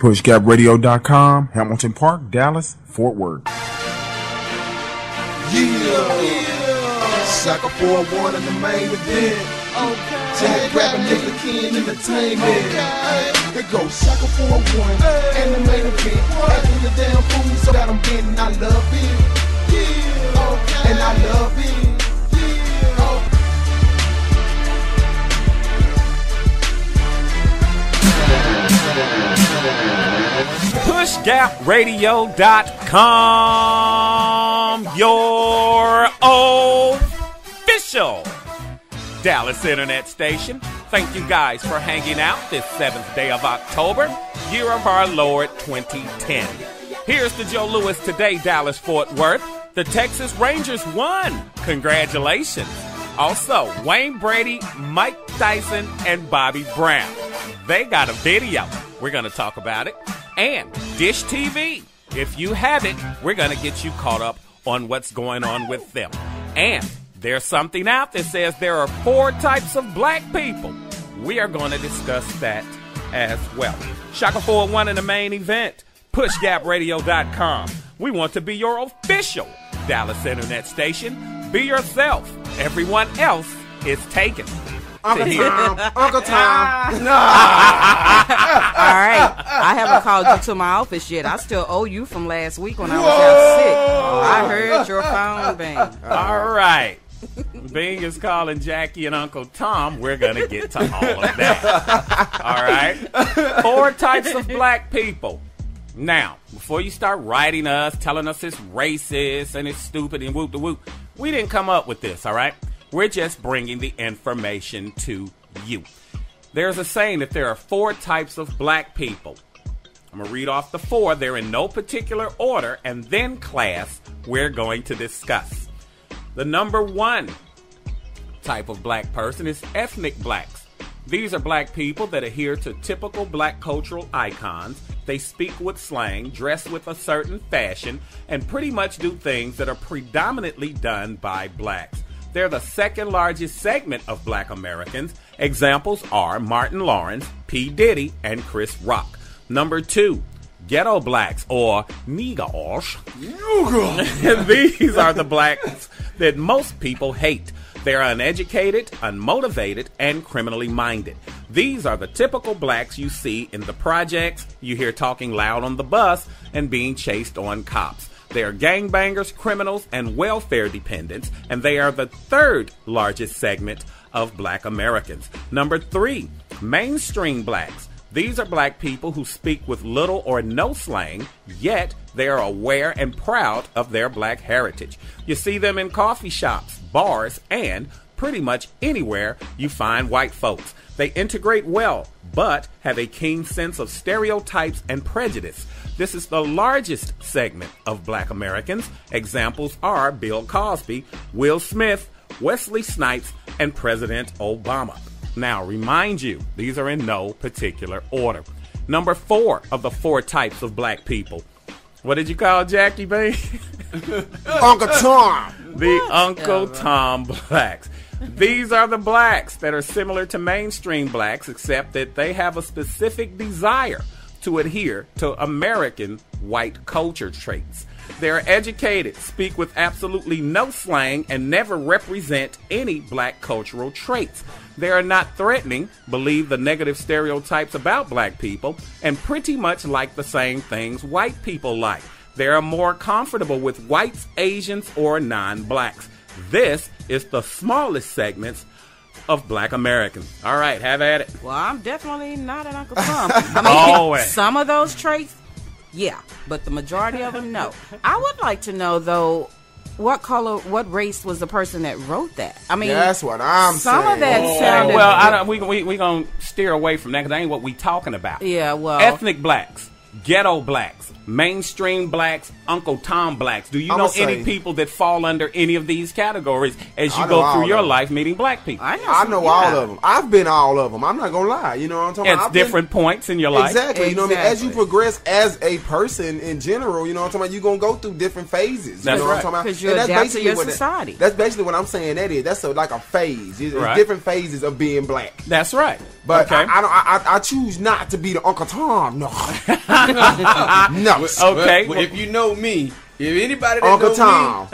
PushGapRadio.com, Hamilton Park, Dallas, Fort Worth. Sucker 4-1 in the main event. Jack grabbing nigga King Entertainment. They go Sucker 4-1 and the main event. Acting the damn fool so that I'm getting. I love it. And I love it. PushGapRadio.com, your official Dallas internet station. Thank you guys for hanging out this 7th day of October, year of our Lord 2010. Here's the Joe Louis Today, Dallas Fort Worth. The Texas Rangers won. Congratulations. Also, Wayne Brady, Mike Tyson, and Bobby Brown. They got a video. We're going to talk about it. And Dish TV. If you have it, we're going to get you caught up on what's going on with them. And there's something out that says there are 4 types of black people. We are going to discuss that as well. Shaka 4-1 in the main event. PushGapRadio.com. We want to be your official Dallas internet station. Be yourself. Everyone else is taken. Uncle Tom. Uncle Tom. No. All right. I haven't called you to my office yet. I still owe you from last week when I was out sick. I heard your phone bang. All right. Bing is calling Jackie and Uncle Tom. We're going to get to all of that. All right. 4 types of black people. Now, before you start writing us, telling us it's racist and it's stupid and whoop-de-whoop, we didn't come up with this, all right? We're just bringing the information to you. There's a saying that there are 4 types of black people. I'm going to read off the 4. They're in no particular order, and then, class, we're going to discuss. The number 1 type of black person is ethnic blacks. These are black people that adhere to typical black cultural icons. They speak with slang, dress with a certain fashion, and pretty much do things that are predominantly done by blacks. They're the 2nd largest segment of black Americans. Examples are Martin Lawrence, P. Diddy, and Chris Rock. Number 2, ghetto blacks, or niggas. These are the blacks that most people hate. They're uneducated, unmotivated, and criminally minded. These are the typical blacks you see in the projects, you hear talking loud on the bus, and being chased on cops. They are gangbangers, criminals, and welfare dependents, and they are the 3rd largest segment of black Americans. Number 3, mainstream blacks. These are black people who speak with little or no slang, yet they are aware and proud of their black heritage. You see them in coffee shops, bars, and pretty much anywhere you find white folks. They integrate well, but have a keen sense of stereotypes and prejudice. This is the largest segment of black Americans. Examples are Bill Cosby, Will Smith, Wesley Snipes, and President Obama. Now, remind you, these are in no particular order. Number 4 of the 4 types of black people. What did you call Jackie, babe? Uncle Tom. The Uncle Tom blacks. These are the blacks that are similar to mainstream blacks, except that they have a specific desire to adhere to American white culture traits. They're educated, speak with absolutely no slang, and never represent any black cultural traits. They are not threatening, believe the negative stereotypes about black people, and pretty much like the same things white people like. They are more comfortable with whites, Asians, or non-blacks. This is the smallest segments of black Americans. All right, have at it. Well, I'm definitely not an Uncle Tom. I mean, some of those traits, yeah, but the majority of them, no. I would like to know, though, what race was the person that wrote that? I mean, that's what I'm saying. Some of that sounded. Well, we gonna steer away from that because that ain't what we talking about. Yeah, well, ethnic blacks, ghetto blacks, mainstream blacks, Uncle Tom blacks. Do you know any people that fall under any of these categories as you go through your life meeting black people? I know all of them. I've been all of them. I'm not gonna lie. You know what I'm talking about? At different points in your life. Exactly. You know what I mean? As you progress as a person in general, you know what I'm talking about? You're gonna go through different phases. That's you know right. what I'm talking about? Because you adapt to your society. That's basically what I'm saying. That is. That's like a phase. It's different phases of being black. That's right. But I choose not to be the Uncle Tom. No. No. Okay. Well, if you know me, if anybody that Uncle knows Tom. me,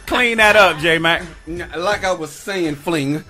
clean that up, J-Mac. Like I was saying, fling.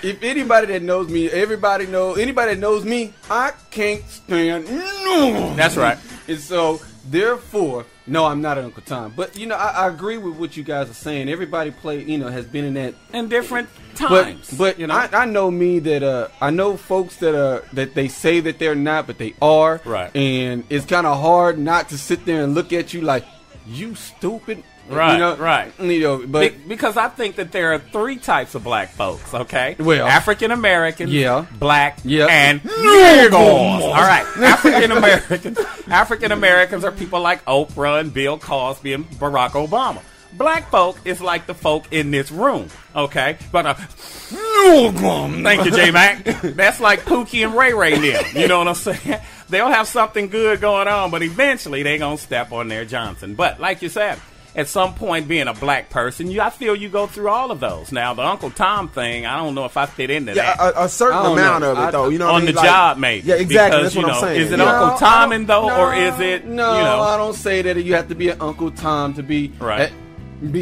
If anybody that knows me, anybody that knows me, I can't stand no. That's right. And so, therefore, no, I'm not an Uncle Tom. But you know, I agree with what you guys are saying. Everybody has been in that in different times. But you know, I know me that I know folks that they say that they're not, but they are. Right. And it's kind of hard not to sit there and look at you like you stupid. Right, you know, right. You know, but because I think that there are three types of black folks. Okay, well, African Americans, black, and Negroes. All right, African Americans are people like Oprah and Bill Cosby and Barack Obama. Black folk is like the folk in this room. Okay, but thank you, J-Mac. That's like Pookie and Ray Ray now. You know what I'm saying? They'll have something good going on, but eventually they're gonna step on their Johnson. But like you said, at some point, being a black person, I feel you go through all of those. Now, the Uncle Tom thing, I don't know if I fit into that. A certain amount of it, though. You know what on I mean? the job, maybe. Yeah, exactly. Because, that's what I'm saying. Is it Uncle Toming, though, or is it, No, I don't say that you have to be an Uncle Tom to be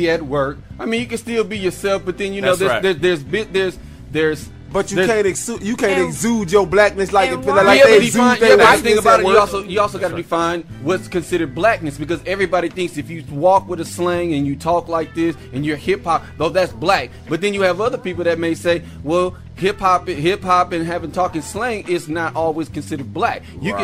at work. I mean, you can still be yourself, but then, there's but you can't exude your blackness like they exude their thing about it. You also got to define what's considered blackness, because everybody thinks if you walk with a slang and you talk like this and you're hip hop, though that's black. But then you have other people that may say, well, hip hop and having talking slang is not always considered black. You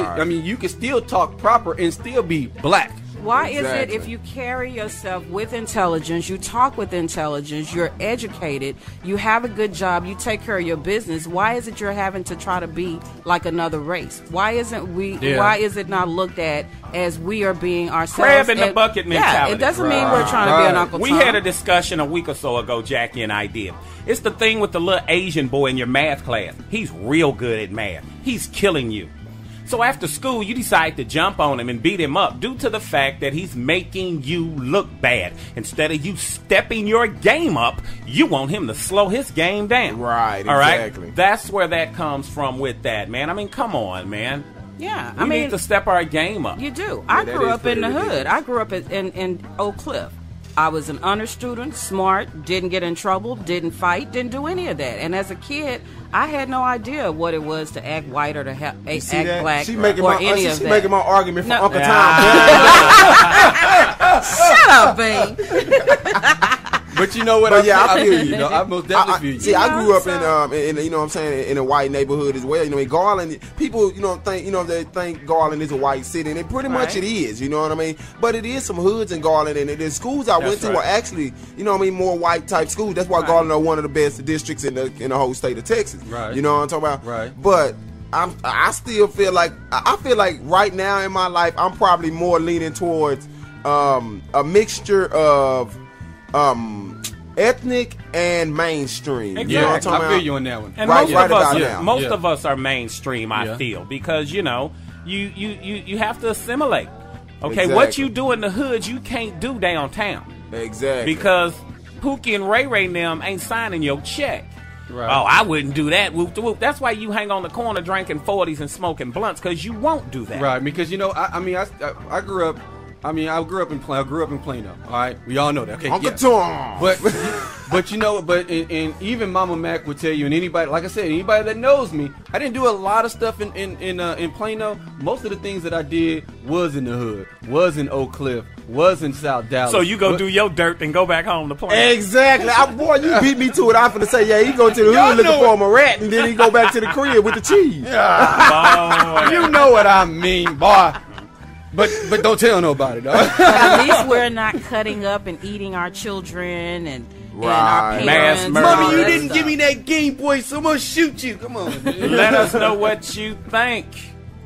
can still talk proper and still be black. Why is it if you carry yourself with intelligence, you talk with intelligence, you're educated, you have a good job, you take care of your business, why is it you're having to try to be like another race? Why isn't why is it not looked at as we are being ourselves? Crab in the bucket mentality. Yeah, it doesn't mean we're trying to be an Uncle Tom. We had a discussion a week or so ago, Jackie and I did. It's the thing with the little Asian boy in your math class. He's real good at math. He's killing you. So after school, you decide to jump on him and beat him up due to the fact that he's making you look bad. Instead of you stepping your game up, you want him to slow his game down. Right, exactly. All right? That's where that comes from with that, man. I mean, come on, man. Yeah, we need to step our game up. You do. I grew up in the hood. I grew up in Oak Cliff. I was an honor student, smart, didn't get in trouble, didn't fight, didn't do any of that. And as a kid, I had no idea what it was to act white or to act black she or making any of that. She's making my argument for Uncle Tom. Shut up, babe. But you know what? I feel you. I most definitely feel you. See, I grew up in you know what I'm saying, in a white neighborhood as well. You know, in Garland, people they think Garland is a white city, and pretty much it is. You know what I mean? But it is some hoods in Garland, and the schools I went to were actually, you know what I mean, more white type schools. That's why Garland are one of the best districts in the whole state of Texas. Right. You know what I'm talking about? Right. But I still feel like right now in my life I'm probably more leaning towards a mixture of ethnic and mainstream. Exactly. You know what I'm talking I feel you on that one. And most of us are mainstream, I feel, because you have to assimilate. Okay, exactly. What you do in the hood, you can't do downtown. Exactly. Because Pookie and Ray Ray and them ain't signing your check. Right. Oh, I wouldn't do that. Whoop to whoop. That's why you hang on the corner drinking 40s and smoking blunts, because you won't do that. Right, because I grew up. I grew up in Plano. All right, we all know that. Okay, Uncle Tom. But and even Mama Mac would tell you, and anybody, like I said, anybody that knows me, I didn't do a lot of stuff in Plano. Most of the things that I did was in the hood, was in Oak Cliff, was in South Dallas. So you go do your dirt and go back home to Plano. Exactly. Boy, you beat me to it. I'm finna say, he go to the hood looking for him a rat, and then he go back to the crib with the cheese. Yeah. You know what I mean, boy. But don't tell nobody, though. At least we're not cutting up and eating our children and our parents. Mommy, you didn't give me that Game Boy, so I'm gonna shoot you. Come on. Let us know what you think.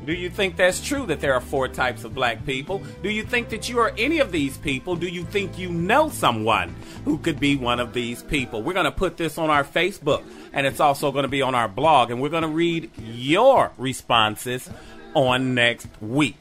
Do you think that's true, that there are 4 types of black people? Do you think that you are any of these people? Do you think you know someone who could be one of these people? We're going to put this on our Facebook, and it's also going to be on our blog, and we're going to read your responses on next week.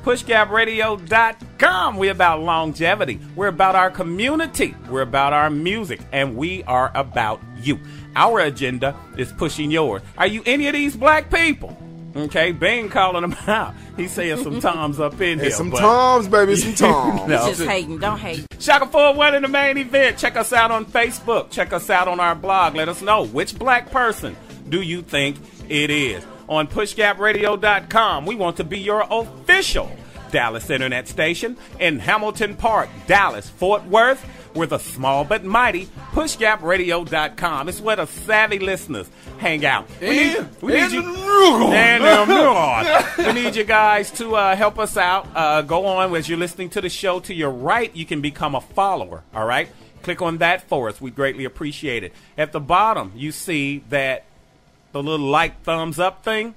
PushGapRadio.com. We're about longevity. We're about our community. We're about our music, and we are about you. Our agenda is pushing yours. Are you any of these black people? Okay, Bing calling them out. He's saying some Toms up in here. Some Toms, baby, some Toms. No. He's just hating. Don't hate. Shaka 4-1 in the main event. Check us out on Facebook. Check us out on our blog. Let us know which black person do you think it is. On PushGapRadio.com, we want to be your official Dallas internet station in Hamilton Park, Dallas, Fort Worth. We're the small but mighty PushGapRadio.com. It's where the savvy listeners hang out. We need you guys to help us out. Go on as you're listening to the show. To your right, you can become a follower. All right? Click on that for us. We'd greatly appreciate it. At the bottom, you see that the little like thumbs up thing.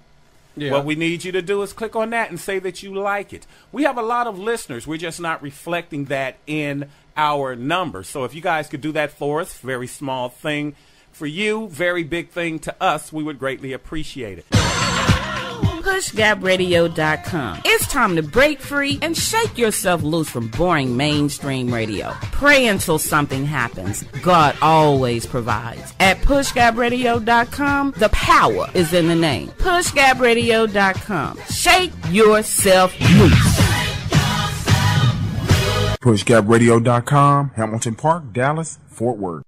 Yeah. What we need you to do is click on that and say that you like it. We have a lot of listeners. We're just not reflecting that in our numbers. So if you guys could do that for us, very small thing for you, very big thing to us, we would greatly appreciate it. PushGapRadio.com. It's time to break free and shake yourself loose from boring mainstream radio. Pray until something happens. God always provides. At PushGapRadio.com, the power is in the name. PushGapRadio.com. Shake yourself loose. PushGapRadio.com, Hamilton Park, Dallas, Fort Worth.